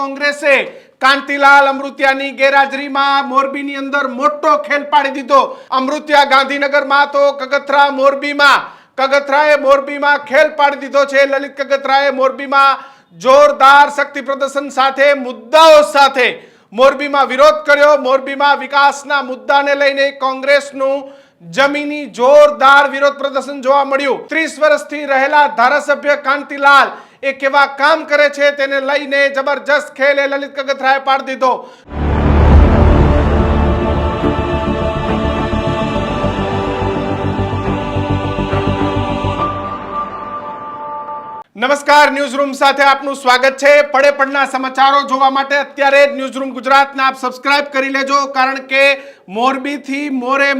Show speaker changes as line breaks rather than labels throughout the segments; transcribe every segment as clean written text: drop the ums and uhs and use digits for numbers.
કોંગ્રેસે કાંતિલાલ અમૃતિયાની ગેરહાજરીમાં મોરબીની અંદર મોટો ખેલ પાડી દીધો। અમૃતિયા ગાંધીનગરમાં તો કગથરા મોરબીમાં ખેલ પાડી દીધો છે। લલિત કગથરાએ મોરબીમાં જોરદાર શક્તિ પ્રદર્શન સાથે મુદ્દાઓ સાથે મોરબીમાં વિરોધ કર્યો। મોરબીમાં વિકાસના મુદ્દાને લઈને કોંગ્રેસનું જમીની જોરદાર વિરોધ પ્રદર્શન જોવા મળ્યું। 30 વર્ષથી રહેલા ધારાસભ્ય કાંતિલાલ એ કેવા કામ કરે છે તેને લઈને જબરજસ્ત ખેલ એ લલિત કગથરાએ પાડી દીધો। નમસ્કાર, ન્યૂઝરૂમ સાથે આપનું સ્વાગત છે। પડે પડના સમાચારો જોવા માટે અત્યારે ન્યૂઝરૂમ ગુજરાતને આપ સબસ્ક્રાઇબ કરી લેજો, કારણ કે મોરબીથી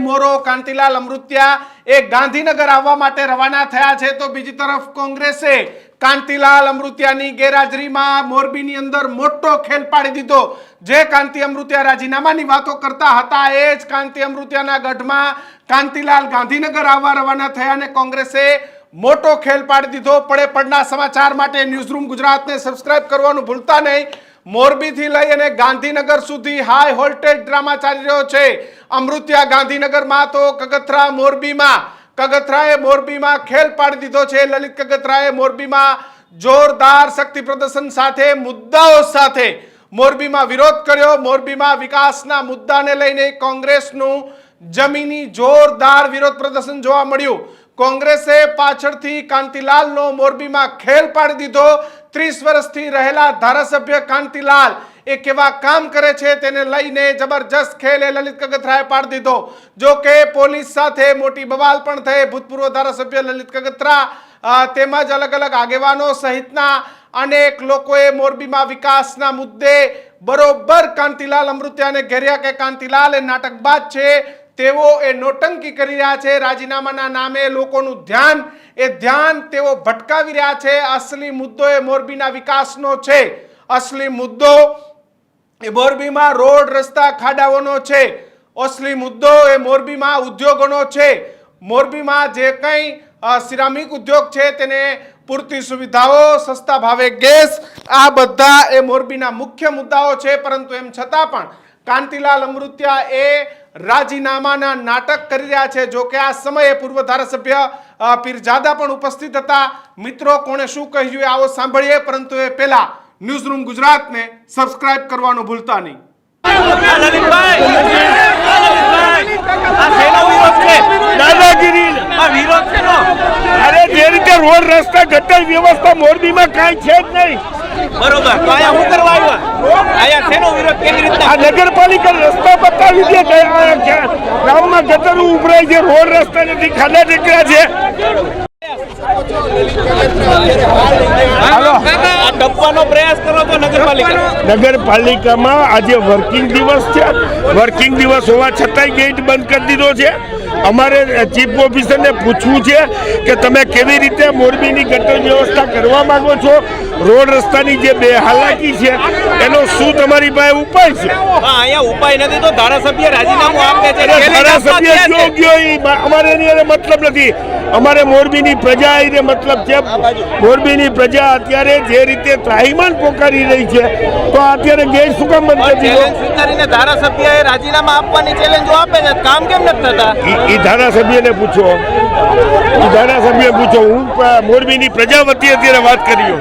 મોરો કાંતિલાલ અમૃતિયા એ ગાંધીનગર આવવા માટે રવાના થયા છે। તો બીજી તરફ કોંગ્રેસે કાંતિલાલ અમૃતિયાની ગેરહાજરીમાં મોરબીની અંદર મોટો ખેલ પાડી દીધો। જે કાંતિ અમૃતિયા રાજીનામાની વાતો કરતા હતા એ જ કાંતિ અમૃતિયાના ગઢમાં કાંતિલાલ ગાંધીનગર આવવા રવાના થયા અને કોંગ્રેસે મોટો ખેલ પાડી દીધો। પડે પડના સમાચાર માટે ન્યૂઝરૂમ ગુજરાતને સબસ્ક્રાઇબ કરવાનું ભૂલતા નહીં। મોરબીથી લઈ અને ગાંધીનગર સુધી હાઈ વોલ્ટેજ ડ્રામા ચાલી રહ્યો છે। અમૃતિયા ગાંધીનગરમાં તો કગથરાએ મોરબીમાં ખેલ પાડી દીધો છે। લલિત કગથરાએ મોરબીમાં જોરદાર શક્તિ પ્રદર્શન સાથે મુદ્દાઓ સાથે મોરબીમાં વિરોધ કર્યો। મોરબીમાં વિકાસના મુદ્દાને લઈને કોંગ્રેસનું જમીની જોરદાર વિરોધ પ્રદર્શન જોવા મળ્યું। કોંગ્રેસે પાછળથી કાંતિલાલનો મોરબીમાં ખેલ પાડી દીધો। 30 વર્ષથી રહેલા ધારાસભ્ય કાંતિલાલ એ કેવા કામ કરે છે તેને લઈને જબરજસ્ત ખેલ એ લલિત કગથરાએ પાડી દીધો। જો કે પોલીસ સાથે મોટી બવાલ પણ થઈ। ભૂતપૂર્વ ધારાસભ્ય લલિત કગથરા તેમજ અલગ અલગ આગેવાનો સહિતના અનેક લોકોએ મોરબીમાં વિકાસના મુદ્દે બરોબર કાંતિલાલ અમૃતિયાને ઘેર્યા કે કાંતિલાલ એ નાટકબાજ છે, તેઓ એ નોટંકી કરી રહ્યા છે। રાજીનામાના નામે લોકોનું ધ્યાન તેઓ ભટકાવી રહ્યા છે। અસલી મુદ્દો એ મોરબીના વિકાસનો છે। અસલી મુદ્દો એ મોરબીમાં રોડ રસ્તા ખાડાઓનો છે। અસલી મુદ્દો એ મોરબીમાં ઉદ્યોગોનો છે। મોરબીમાં જે કંઈ સિરામિક ઉદ્યોગ છે તેને પૂરતી સુવિધાઓ, સસ્તા ભાવે ગેસ, આ બધા એ મોરબીના મુખ્ય મુદ્દાઓ છે। પરંતુ એમ છતાં પણ કાંતિલાલ અમૃતિયા એ રાજીનામાના નાટક કરી રહ્યા છે। જો કે આ સમયે પૂર્વ ધારાસભ્ય પીરજાદા પણ ઉપસ્થિત હતા। મિત્રો, કોણે શું કહ્યું આવો સાંભળીએ, પરંતુ એ પહેલા ન્યૂઝરૂમ ગુજરાતને સબસ્ક્રાઇબ કરવાનું ભૂલતા નહીં।
અરે જે રીતે રોડ રસ્તા ગટર વ્યવસ્થા મોરબીમાં કાંઈ છે જ નહીં,
બરોબર, તો અહીંયા હું કરવા આવ્યા? અહીંયા શેનો વિરોધ? કેવી રીતે?
આ નગરપાલિકા રસ્તા બતાવી દે, ગામમાં ગટર ઉભરાય છે, રોડ રસ્તા નથી, ખાડા ટેકરા છે।
ડપવાનો પ્રયાસ કરો તો
નગરપાલિકામાં આજે વર્કિંગ દિવસ છે। વર્કિંગ દિવસ હોવા છતાંય ગેટ બંધ કરી દીધો છે। અમારે ચીફ ઓફિસરને પૂછવું છે કે તમે કેવી રીતે મોરબીની ગટર વ્યવસ્થા કરવા માંગો છો? રોડ રસ્તાની જે બેહાલાકી છે એનો શું તમારી પાસે ઉપાય છે?
અહીંયા ઉપાય નથી તો ધારાસભ્ય રાજીનામું આપે છે।
ધારાસભ્ય યોગ્ય અમારે એની મતલબ નથી। અમારે મોરબીની પ્રજા એને મતલબ છે। મોરબીની પ્રજા અત્યારે જે રીતે ત્રાહિમામ પોકારી રહી છે, તો અત્યારે ગેટ શું કામ બંધ કરી દીધો?
સ્વીકારીને ધારાસભ્યએ રાજીનામા આપવાની ચેલેન્જો આપે છે, કામ કેમ નથી થતા?
એ ધારાસભ્યને પૂછો, હું મોરબીની પ્રજા વતી અત્યારે વાત કરી।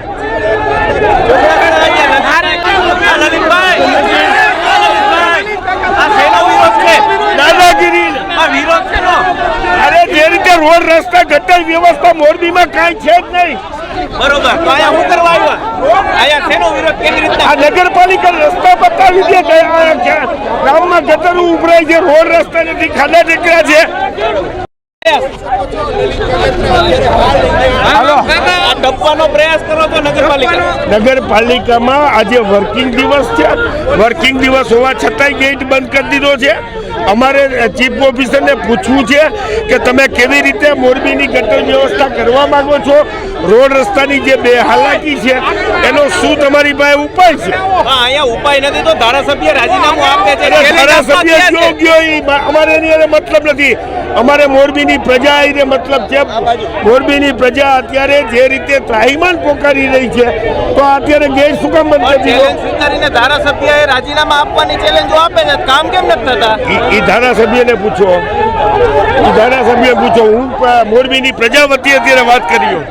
અરે જે રીતે રોડ રસ્તા ગટર વ્યવસ્થા મોરબીમાં કાંઈ છે જ નહીં,
બરોબર, તો અહીંયા હું કરવા આવ્યા? અહીંયા શેનો વિરોધ? કેવી રીતે?
આ નગરપાલિકા રસ્તા બતાવી દે, ગામમાં ગટર ઉભરાય છે, રોડ રસ્તા નથી, ખાડા ટેકરા છે।
ડપવાનો પ્રયાસ કરો તો
નગરપાલિકામાં આજે વર્કિંગ દિવસ છે। વર્કિંગ દિવસ હોવા છતાંય ગેટ બંધ કરી દીધો છે। અમારે ચીફ ઓફિસરને પૂછવું છે કે તમે કેવી રીતે મોરબીની ગટર વ્યવસ્થા કરવા માંગો છો? રોડ રસ્તાની જે બેહાલાકી છે એનો શું તમારી પાસે ઉપાય છે?
અહીંયા ઉપાય નથી તો ધારાસભ્ય રાજીનામું આપે છે।
ધારાસભ્ય યોગ્ય અમારે એની મતલબ નથી। અમારે મોરબીની પ્રજા એને મતલબ છે, મોરબીની પ્રજા અત્યારે જે રીતે ત્રાહિમામ પોકારી રહી છે, તો અત્યારે ગેટ શું કામ બંધ કરી દીધો?
ચેલેન્જ સ્વીકારીને ધારાસભ્યએ રાજીનામા આપવાની ચેલેન્જો આપે છે, કામ કેમ નથી થતા?
એ ધારાસભ્યને પૂછો, હું મોરબીની પ્રજા વતી અત્યારે વાત કર્યો.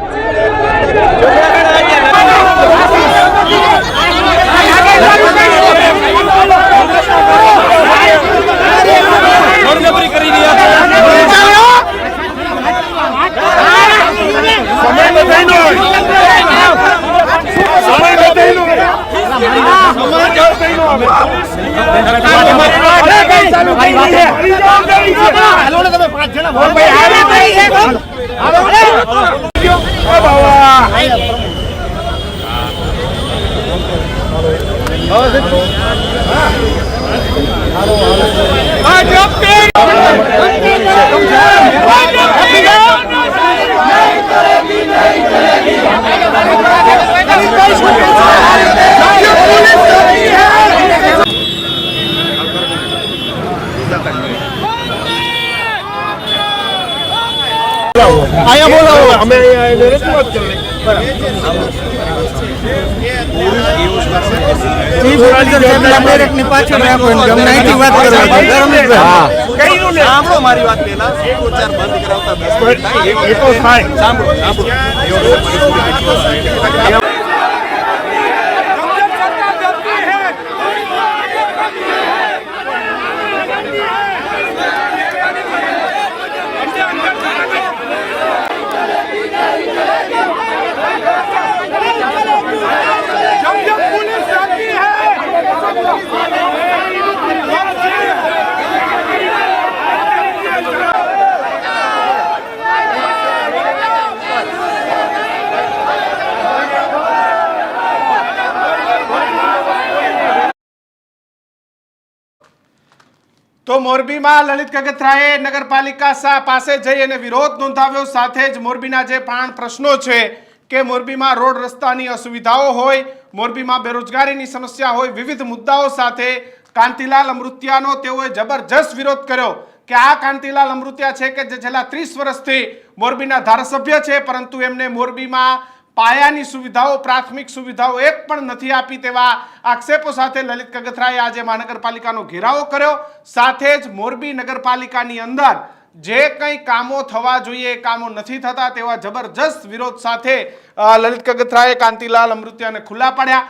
બળજબરી કરી રહ્યા છે.
અહીંયા બોલાવો, અમે અહીંયા રજૂઆત કરી.
સાંભળો મારી વાત પહેલા સૂત્રોચ્ચાર બંધ કરાવતા 10 મિનિટ થાય.
એ તો થાય.
સાંભળો.
તો મોરબીમાં લલિત કગથરાએ નગરપાલિકા પાસે જઈ અને વિરોધ નોંધાવ્યો. સાથે જ મોરબીના જે પ્રાણ પ્રશ્નો છે કે મોરબીમાં રોડ રસ્તાની અસુવિધાઓ હોય, મોરબીમાં બેરોજગારીની સમસ્યા હોય, વિવિધ મુદ્દાઓ સાથે કાંતિલાલ અમૃતિયાનો તેઓએ જબરજસ્ત વિરોધ કર્યો કે આ કાંતિલાલ અમૃતિયા છે કે જે છેલ્લા 30 વર્ષથી મોરબીના ધારાસભ્ય છે, પરંતુ એમને મોરબીમાં પાયાની સુવિધાઓ, પ્રાથમિક સુવિધાઓ એક પણ નથી આપી, તેવા આક્ષેપો સાથે લલિત કગથરાએ આજે મહાનગરપાલિકાનો ઘેરાવો કર્યો. સાથે જ મોરબી નગરપાલિકાની અંદર જે કંઈ કામો થવા જોઈએ એ કામો નથી થતા, તેવા જબરજસ્ત વિરોધ સાથે લલિત કગથરાએ કાંતિલાલ અમૃતિયાને ખુલ્લા પાડ્યા.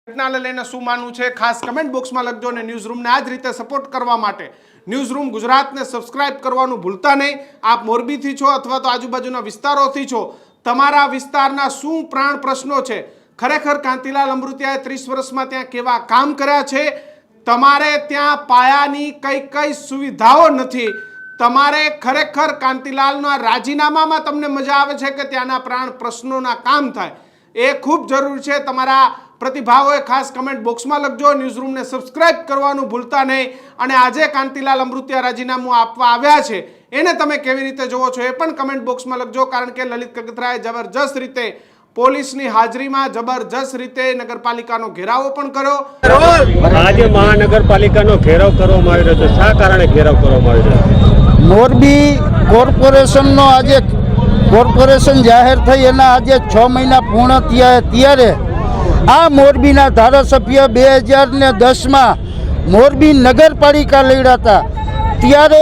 ઘટનાને લઈને શું માનવું છે ખાસ કમેન્ટ બોક્સમાં લખજો અને ન્યૂઝ રૂમને આ જ રીતે સપોર્ટ કરવા માટે ન્યૂઝ રૂમ ગુજરાતને સબસ્ક્રાઇબ કરવાનું ભૂલતા નહીં. આપ મોરબીથી છો અથવા તો આજુબાજુના વિસ્તારોથી છો, તમારા વિસ્તારના શું પ્રાણ પ્રશ્નો છે, ખરેખર કાંતિલાલ અમૃતિયાએ 30 વર્ષમાં ત્યાં કેવા કામ કર્યા છે, તમારે ત્યાં પાયાની કઈ સુવિધાઓ નથી, તમારે ખરેખર કાંતિલાલના રાજીનામામાં તમને મજા આવે છે કે ત્યાંના પ્રાણ પ્રશ્નોના કામ થાય, એ ખૂબ જરૂરી છે. તમારા પ્રતિભાવોએ ખાસ કમેન્ટ બોક્સમાં લખજો. ન્યૂઝ રૂમને સબસ્ક્રાઇબ કરવાનું ભૂલતા નહીં. અને આજે કાંતિલાલ અમૃતિયા રાજીનામું આપવા આવ્યા છે, એને તમે કેવી રીતે જોવો છો એ પણ કમેન્ટ બોક્સમાં લખજો. કારણ કે લલિત કગથરાએ જબરજસ્ત રીતે પોલીસની હાજરીમાં જબરજસ્ત રીતે નગરપાલિકાનો ઘેરાવો પણ કર્યો.
આજે મહાનગરપાલિકાનો ઘેરાવ કરવામાં આવી રહ્યો છે. શા કારણે ઘેરાવ કરવામાં આવી રહ્યો છે?
મોરબી કોર્પોરેશનનો આજે કોર્પોરેશન જાહેર થઈ એના આજે 6 મહિના પૂર્ણ થયા, ત્યારે આ મોરબીના ધારાસભ્ય 2010માં મોરબી નગરપાલિકા લડ્યા હતા. ત્યારે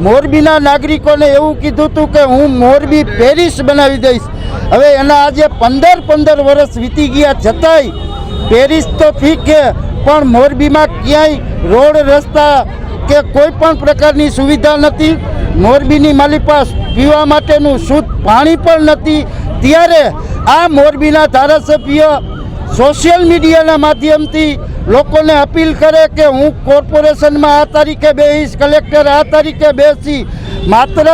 મોરબીના નાગરિકોને એવું કીધું હતું કે હું મોરબી પેરિસ બનાવી દઈશ. હવે એના આજે 15 વર્ષ વીતી ગયા, છતાંય પેરિસ તો ઠીક છે, પણ મોરબીમાં ક્યાંય રોડ રસ્તા કે કોઈ પણ પ્રકારની સુવિધા નથી. મોરબીની માલિપાસ પીવા માટેનું શુદ્ધ પાણી પણ નથી. ત્યારે આ મોરબીના ધારાસભ્ય સોશિયલ મીડિયાના માધ્યમથી લોકોને અપીલ કરે કે હું કોર્પોરેશનમાં આ તારીખે બેસીશ, કલેક્ટર આ તારીખે બેસી, માત્ર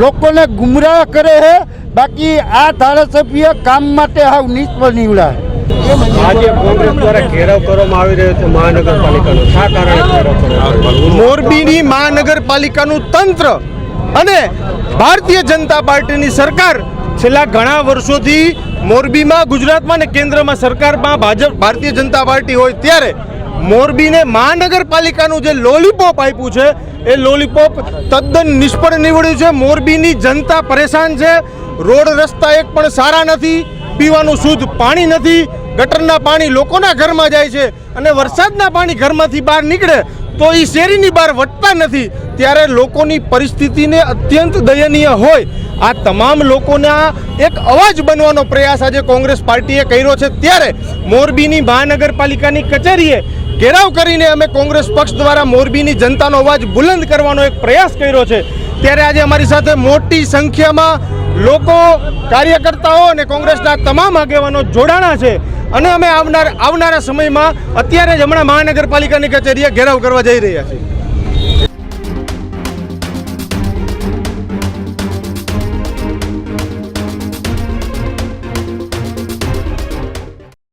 લોકોને ગુમરાહ કરે છે. બાકી આ ધારાસભ્ય કામ માટે હાવ નિષ્ફળ નીવડા.
આજે કોંગ્રેસ દ્વારા ઘેરાવ કરવામાં આવી રહ્યો છે મહાનગરપાલિકાનો. શા કારણે ઘેરાવ કરવામાં આવી રહ્યો છે?
મોરબીની મહાનગરપાલિકાનું તંત્ર અને ભારતીય જનતા પાર્ટીની સરકાર છેલ્લા ઘણા વર્ષોથી મોરબીમાં, ગુજરાતમાં અને કેન્દ્રમાં સરકારમાં ભારતીય જનતા પાર્ટી હોય ત્યારે મોરબીને મહાનગરપાલિકાનું જે લોલીપોપ આપ્યું છે એ લોલીપોપ તદ્દન નિષ્ફળ નીવડ્યું છે. મોરબીની જનતા પરેશાન છે. રોડ રસ્તા એક પણ સારા નથી, પીવાનું શુદ્ધ પાણી નથી, ગટરના પાણી લોકોના ઘરમાં જાય છે અને વરસાદના પાણી ઘરમાંથી બહાર નીકળે તો એ શેરીની બહાર વટતા નથી. ત્યારે લોકોની પરિસ્થિતિને અત્યંત દયનીય હોય આ તમામ લોકોના એક અવાજ બનવાનો પ્રયાસ આજે કોંગ્રેસ પાર્ટીએ કર્યો છે. ત્યારે મોરબીની મહાનગરપાલિકાની કચેરીએ ઘેરાવ કરીને અમે કોંગ્રેસ પક્ષ દ્વારા મોરબીની જનતાનો અવાજ બુલંદ કરવાનો એક પ્રયાસ કર્યો છે. ત્યારે આજે અમારી સાથે મોટી સંખ્યામાં લોકો, કાર્યકર્તાઓ અને કોંગ્રેસના તમામ આગેવાનો જોડાણા છે અને અમે આવનારા સમયમાં અત્યારે જ હમણાં મહાનગરપાલિકાની કચેરીએ ઘેરાવ કરવા જઈ રહ્યા છીએ.